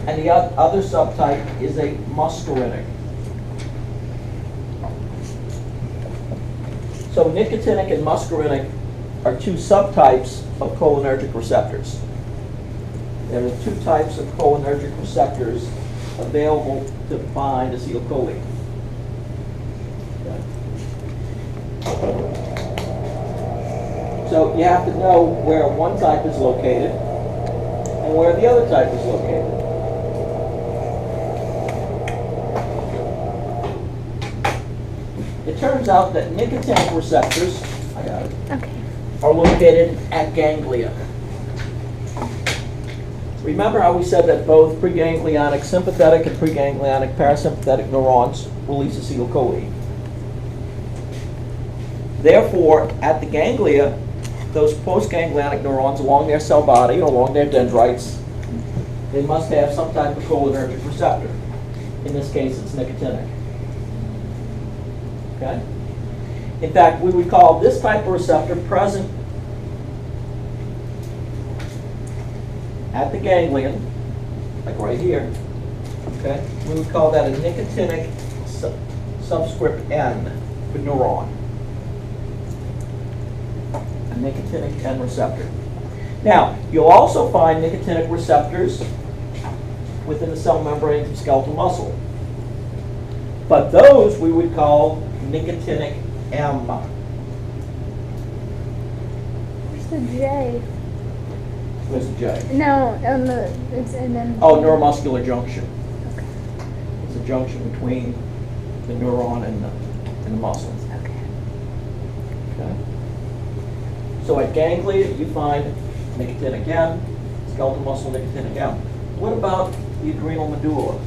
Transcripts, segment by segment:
And the other subtype is a muscarinic. So nicotinic and muscarinic are two subtypes of cholinergic receptors. There are two types of cholinergic receptors available to bind acetylcholine. Okay. So you have to know where one type is located and where the other type is located. It turns out that nicotinic receptors, I got it, Okay. are located at ganglia. Remember how we said that both preganglionic sympathetic and preganglionic parasympathetic neurons release acetylcholine? Therefore, at the ganglia, those postganglionic neurons along their cell body, along their dendrites, they must have some type of cholinergic receptor. In this case, it's nicotinic. Okay? In fact, we would call this type of receptor present at the ganglion, like right here. Okay? We would call that a nicotinic subscript N for neuron. A nicotinic N receptor. Now, you'll also find nicotinic receptors within the cell membranes of skeletal muscle. But those we would call nicotinic M. Where's the J? Where's the J? No, it's and then. Oh, neuromuscular junction. Okay. It's a junction between the neuron and the muscle. Okay. Okay. So at ganglia, you find nicotinic M, skeletal muscle nicotinic M. What about the adrenal medulla?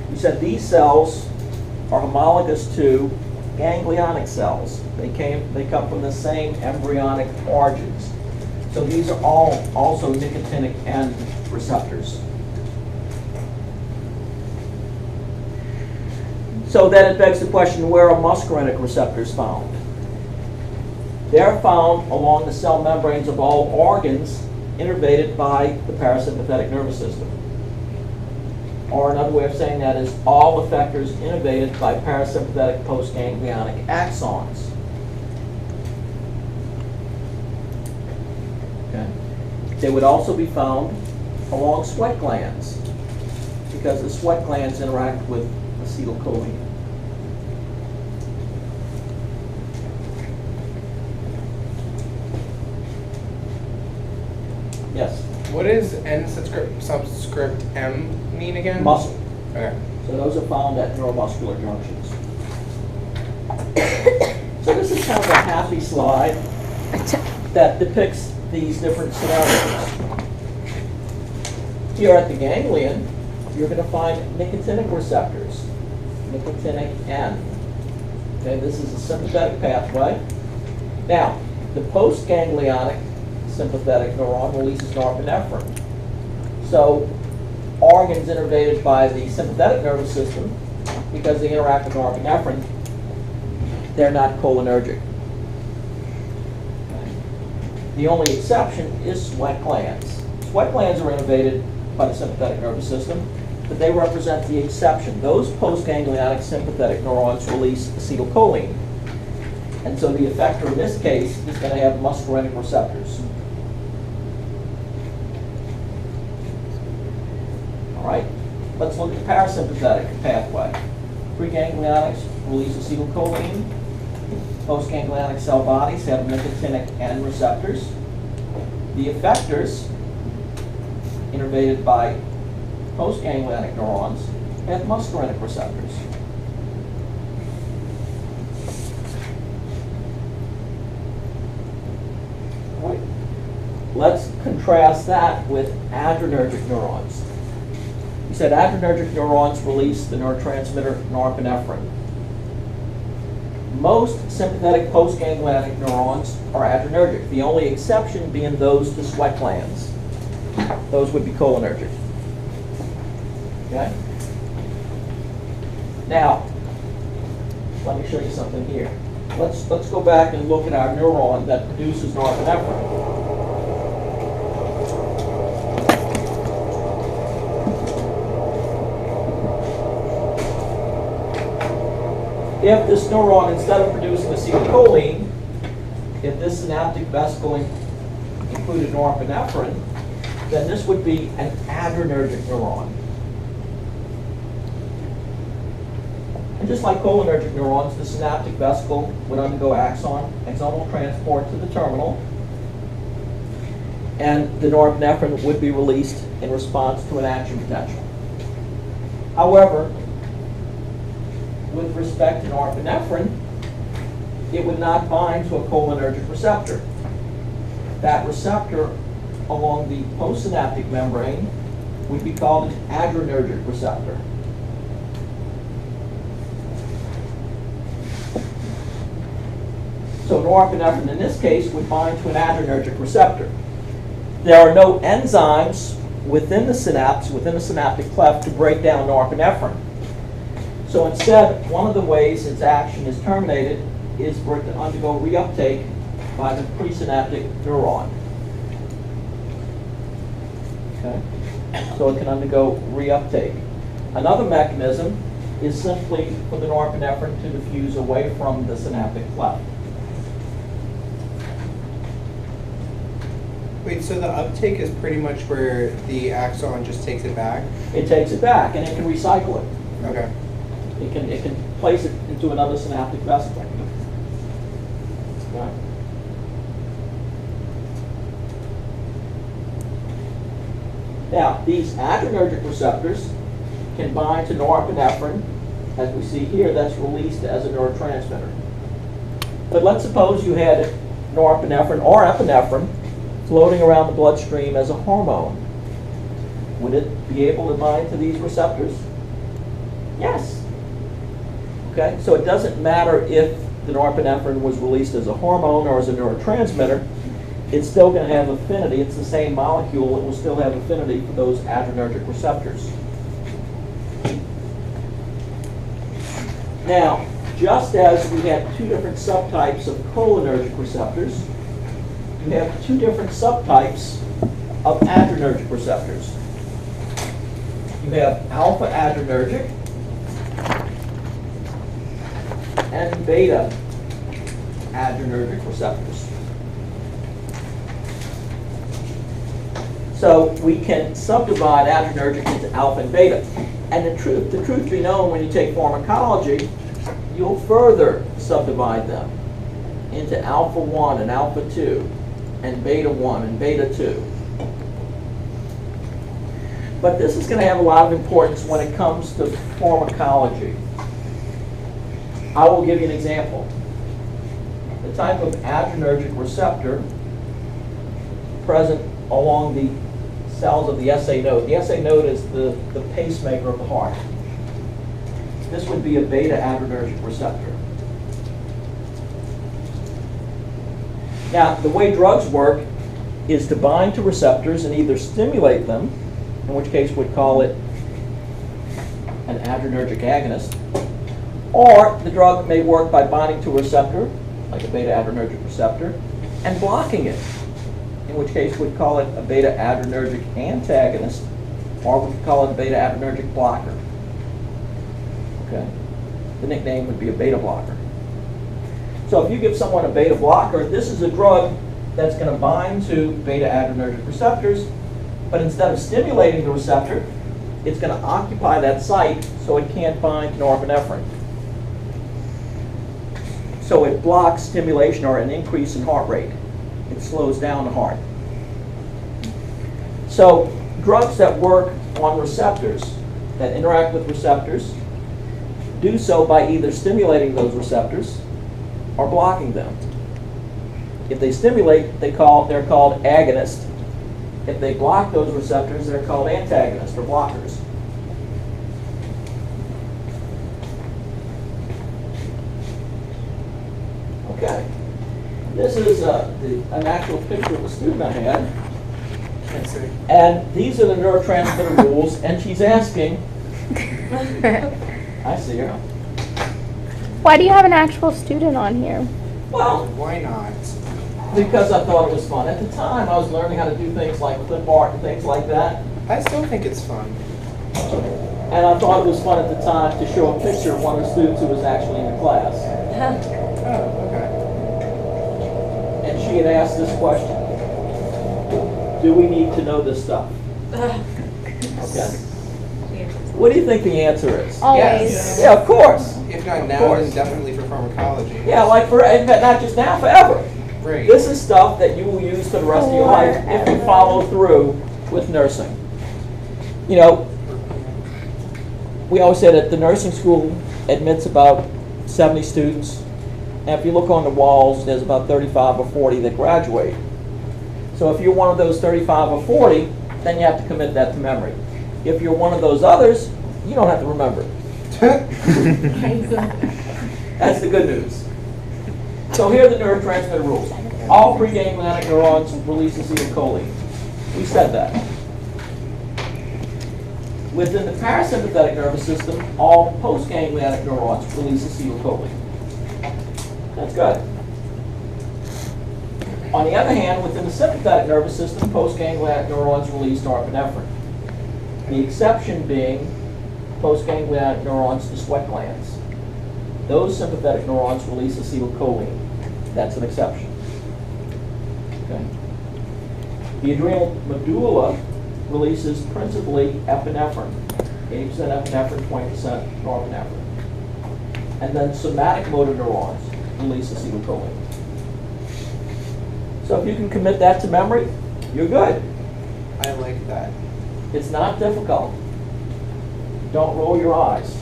We said these cells are homologous to ganglionic cells. They come from the same embryonic origins. So these are all also nicotinic N receptors. So then it begs the question, where are muscarinic receptors found? They're found along the cell membranes of all organs innervated by the parasympathetic nervous system. Or another way of saying that is all effectors innervated by parasympathetic postganglionic axons. Okay. They would also be found along sweat glands because the sweat glands interact with acetylcholine. Yes? What does N subscript M mean again? Muscle. Okay. So those are found at neuromuscular junctions. So this is kind of a happy slide that depicts these different scenarios. Here at the ganglion, you're going to find nicotinic receptors, nicotinic N. Okay, this is a sympathetic pathway. Now, the postganglionic sympathetic neuron releases norepinephrine. So organs innervated by the sympathetic nervous system, because they interact with norepinephrine, they're not cholinergic. The only exception is sweat glands. Sweat glands are innervated by the sympathetic nervous system, but they represent the exception. Those postganglionic sympathetic neurons release acetylcholine. And so the effector in this case is going to have muscarinic receptors. All right, let's look at the parasympathetic pathway. Preganglionics release acetylcholine. Postganglionic cell bodies have nicotinic N receptors. The effectors, innervated by postganglionic neurons, have muscarinic receptors. All right. Let's contrast that with adrenergic neurons. We said adrenergic neurons release the neurotransmitter norepinephrine. Most sympathetic postganglionic neurons are adrenergic, the only exception being those to sweat glands. Those would be cholinergic. Okay? Now, let me show you something here. Let's go back and look at our neuron that produces norepinephrine. if this neuron, instead of producing acetylcholine, if this synaptic vesicle included norepinephrine, then this would be an adrenergic neuron. And just like cholinergic neurons, the synaptic vesicle would undergo axonal transport to the terminal, and the norepinephrine would be released in response to an action potential. However, with respect to norepinephrine, it would not bind to a cholinergic receptor. That receptor along the postsynaptic membrane would be called an adrenergic receptor. So norepinephrine in this case would bind to an adrenergic receptor. There are no enzymes within the synapse, within the synaptic cleft, to break down norepinephrine. So instead, one of the ways its action is terminated is for it to undergo reuptake by the presynaptic neuron. Okay? So it can undergo reuptake. Another mechanism is simply for the norepinephrine to diffuse away from the synaptic cleft. Wait, so the uptake is pretty much where the axon just takes it back? It takes it back, and it can recycle it. Okay. It can place it into another synaptic vesicle. Right. Now, these adrenergic receptors can bind to norepinephrine, as we see here, that's released as a neurotransmitter. But let's suppose you had norepinephrine or epinephrine floating around the bloodstream as a hormone. Would it be able to bind to these receptors? Yes. Okay, so it doesn't matter if the norepinephrine was released as a hormone or as a neurotransmitter, it's still going to have affinity. It's the same molecule. It will still have affinity for those adrenergic receptors. Now, just as we have two different subtypes of cholinergic receptors, you have two different subtypes of adrenergic receptors. You have alpha adrenergic and beta adrenergic receptors. So we can subdivide adrenergic into alpha and beta. And the truth be known, when you take pharmacology, you'll further subdivide them into alpha 1 and alpha 2 and beta 1 and beta 2. But this is going to have a lot of importance when it comes to pharmacology. I will give you an example. The type of adrenergic receptor present along the cells of the SA node. The SA node is the pacemaker of the heart. This would be a beta adrenergic receptor. Now, the way drugs work is to bind to receptors and either stimulate them, in which case we'd call it an adrenergic agonist, or the drug may work by binding to a receptor, like a beta adrenergic receptor, and blocking it, in which case we'd call it a beta adrenergic antagonist, or we could call it a beta adrenergic blocker. Okay? The nickname would be a beta blocker. So if you give someone a beta blocker, this is a drug that's going to bind to beta adrenergic receptors, but instead of stimulating the receptor, it's going to occupy that site so it can't bind to norepinephrine. So it blocks stimulation or an increase in heart rate. It slows down the heart. So drugs that work on receptors, that interact with receptors, do so by either stimulating those receptors or blocking them. If they stimulate, they're called agonists. If they block those receptors, they're called antagonists or blockers. Okay. This is an actual picture of a student I had. Can't see. And these are the neurotransmitter rules, and she's asking, I see her. Why do you have an actual student on here? Well, Why not? because I thought it was fun. At the time, I was learning how to do things like clip art and things like that. I still think it's fun. And I thought it was fun at the time to show a picture of one of the students who was actually in the class. Oh, okay. And she had asked this question: do we need to know this stuff? Okay. What do you think the answer is? Always. Yes. Yeah, of course. If not now, course. then definitely for pharmacology. Yeah, like for, in fact, not just now, forever. Right. This is stuff that you will use for the rest of your life if you follow through with nursing. You know, we always say that the nursing school admits about 70 students, and if you look on the walls, there's about 35 or 40 that graduate. So if you're one of those 35 or 40, then you have to commit that to memory. If you're one of those others, you don't have to remember it. That's the good news. So here are the neurotransmitter rules. All preganglionic neurons release acetylcholine. We said that. Within the parasympathetic nervous system, all postganglionic neurons release acetylcholine. That's good. On the other hand, within the sympathetic nervous system, postganglionic neurons release norepinephrine. The exception being postganglionic neurons to sweat glands. Those sympathetic neurons release acetylcholine. That's an exception. Okay. The adrenal medulla releases principally epinephrine, 80% epinephrine, 20% norepinephrine. And then somatic motor neurons release acetylcholine. So if you can commit that to memory, you're good. I like that. It's not difficult. Don't roll your eyes.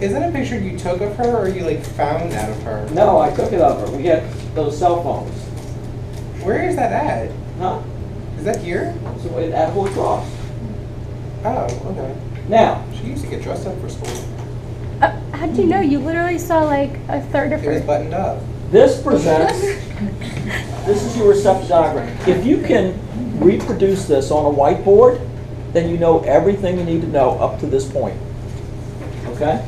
Is that a picture you took of her, or you like found that of her? No, I took it of her. We had those cell phones. Where is that at? Huh? Is that here? So at Holy Cross. Oh, okay. Now, She used to get dressed up for school. How'd you know? You literally saw like a third of It was her. buttoned up. this presents, this is your receptor diagram. If you can reproduce this on a whiteboard, then you know everything you need to know up to this point. Okay?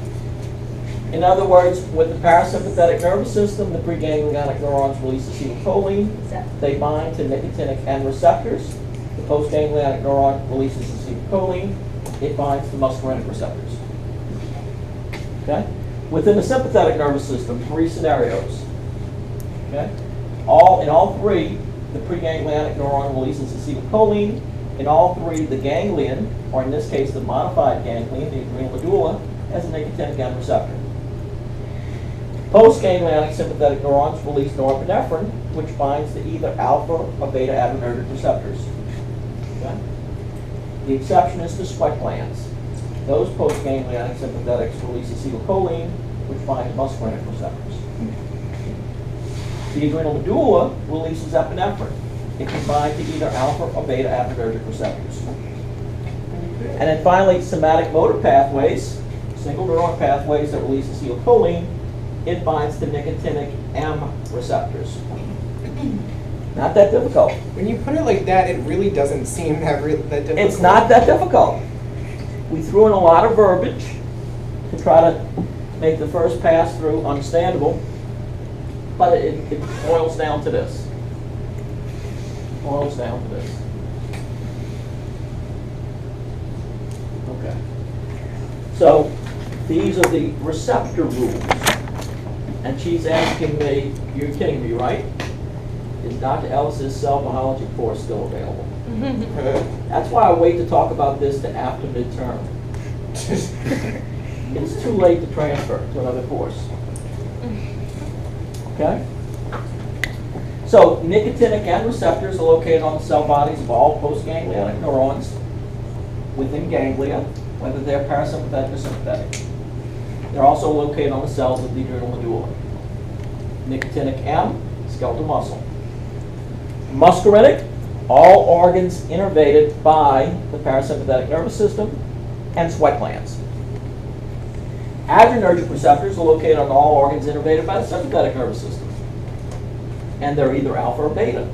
In other words, with the parasympathetic nervous system, the preganglionic neurons release acetylcholine. They bind to nicotinic N receptors. The postganglionic neuron releases acetylcholine. It binds to muscarinic receptors. Okay? Within the sympathetic nervous system, three scenarios. Okay? In all three, the preganglionic neuron releases acetylcholine. In all three, the ganglion, or in this case, the modified ganglion, the adrenal medulla, has a nicotinic N receptor. Postganglionic sympathetic neurons release norepinephrine, which binds to either alpha or beta adrenergic receptors. Okay? The exception is the sweat glands. Those postganglionic sympathetics release acetylcholine, which binds to muscarinic receptors. The adrenal medulla releases epinephrine. It can bind to either alpha or beta adrenergic receptors. And then finally, somatic motor pathways, single neuron pathways that release acetylcholine. It binds to nicotinic M receptors. Not that difficult. When you put it like that, it really doesn't seem that difficult. It's not that difficult. We threw in a lot of verbiage to try to make the first pass through understandable, but it boils down to this. Boils down to this. Okay. So these are the receptor rules. And she's asking me, you're kidding me, right? Is Dr. Ellis's cell biology course still available? That's why I wait to talk about this to after midterm. It's too late to transfer to another course. Okay? So nicotinic N receptors are located on the cell bodies of all postganglionic neurons within ganglia, whether they're parasympathetic or sympathetic. They're also located on the cells of the adrenal medulla. Nicotinic M, skeletal muscle. Muscarinic, all organs innervated by the parasympathetic nervous system and sweat glands. Adrenergic receptors are located on all organs innervated by the sympathetic nervous system. And they're either alpha or beta.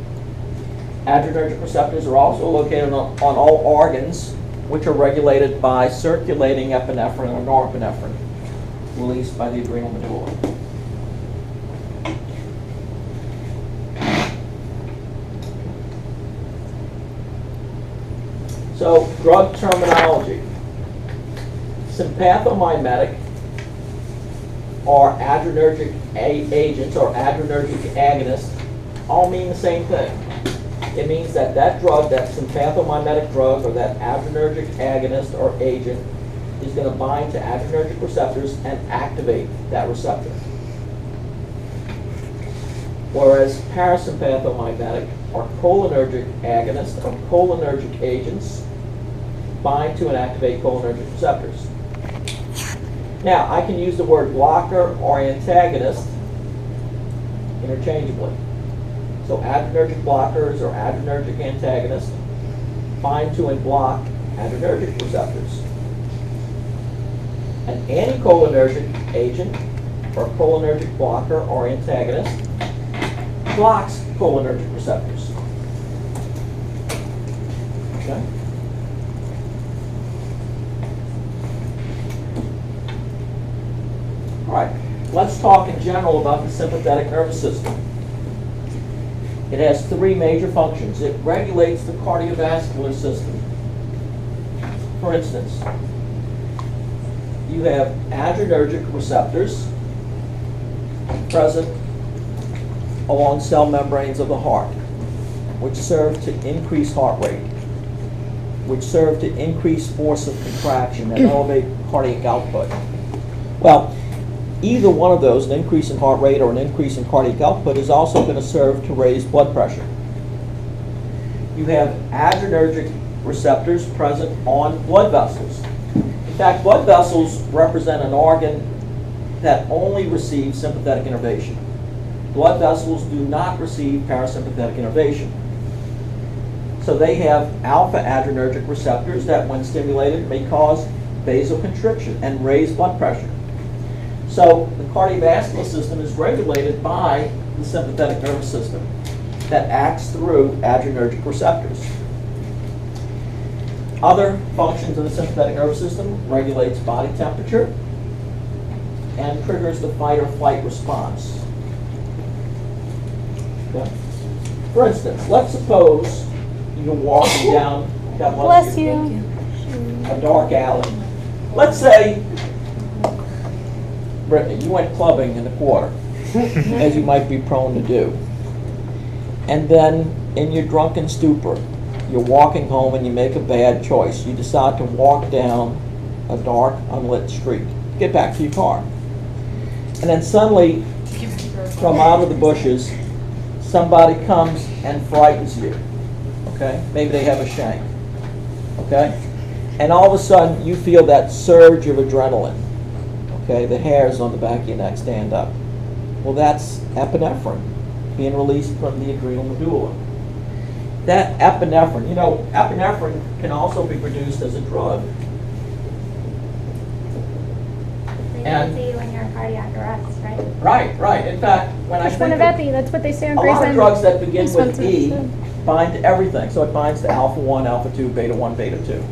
Adrenergic receptors are also located on all organs which are regulated by circulating epinephrine or norepinephrine released by the adrenal medulla. So, drug terminology. sympathomimetic or adrenergic agents or adrenergic agonists all mean the same thing. It means that that drug, that sympathomimetic drug or that adrenergic agonist or agent is going to bind to adrenergic receptors and activate that receptor. Whereas parasympathomimetic or cholinergic agonists or cholinergic agents bind to and activate cholinergic receptors. Now, I can use the word blocker or antagonist interchangeably. So adrenergic blockers or adrenergic antagonists bind to and block adrenergic receptors. An anticholinergic agent or cholinergic blocker or antagonist blocks cholinergic receptors. Okay? All right, let's talk in general about the sympathetic nervous system. It has three major functions. It regulates the cardiovascular system. For instance, you have adrenergic receptors present along cell membranes of the heart, which serve to increase heart rate, which serve to increase force of contraction and elevate cardiac output. Well, either one of those, an increase in heart rate or an increase in cardiac output, is also going to serve to raise blood pressure. You have adrenergic receptors present on blood vessels. In fact, blood vessels represent an organ that only receives sympathetic innervation. Blood vessels do not receive parasympathetic innervation. So they have alpha adrenergic receptors that, when stimulated, may cause vasoconstriction and raise blood pressure. So the cardiovascular system is regulated by the sympathetic nervous system that acts through adrenergic receptors. Other functions of the sympathetic nervous system regulates body temperature and triggers the fight or flight response. Okay. For instance, let's suppose you're walking down Bless you. a dark alley. Let's say, Brittany, you went clubbing in the quarter, as you might be prone to do. And then, in your drunken stupor, you're walking home and you make a bad choice. You decide to walk down a dark, unlit street. Get back to your car. And then suddenly, from out of the bushes, somebody comes and frightens you. Okay? Maybe they have a shank. Okay? And all of a sudden, you feel that surge of adrenaline. Okay? The hairs on the back of your neck stand up. Well, that's epinephrine being released from the adrenal medulla. That epinephrine, you know, epinephrine can also be produced as a drug. They And- say when you're cardiac arrest, right? Right, right. In fact, when I Which one think of that be? That's what they say on a Grey's lot of Anatomy. drugs that begin These with ones are E so- bind to everything. So it binds to alpha 1, alpha 2, beta 1, beta 2.